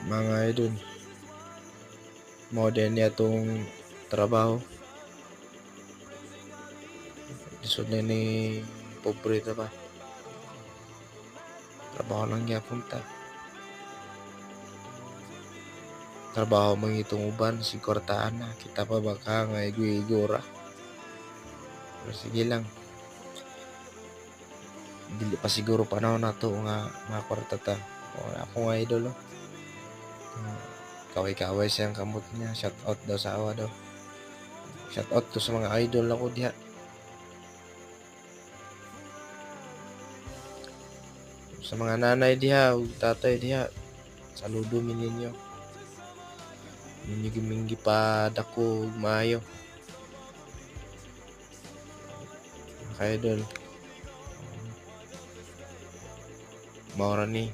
Mga idol, modern niya itong trabaho. Lisod na ni pobre ito pa. Trabaho lang niya punta. Trabaho mangitong uban, sigurtaan na. Kita pa baka nga igura. Pero sige lang. Dili pa siguro panahon na to nga mga kwarta ta. O, ako nga idol, oh. Kaway-kaway siyang kamot niya. Shout out daw sa awa daw. Shout out to sa mga idol ako diha. Sa mga nanay diha, ug tatay diha. Saludo mi ninyo. Ninyo giminggi pa dako ug maayo. Mga idol. Maura ni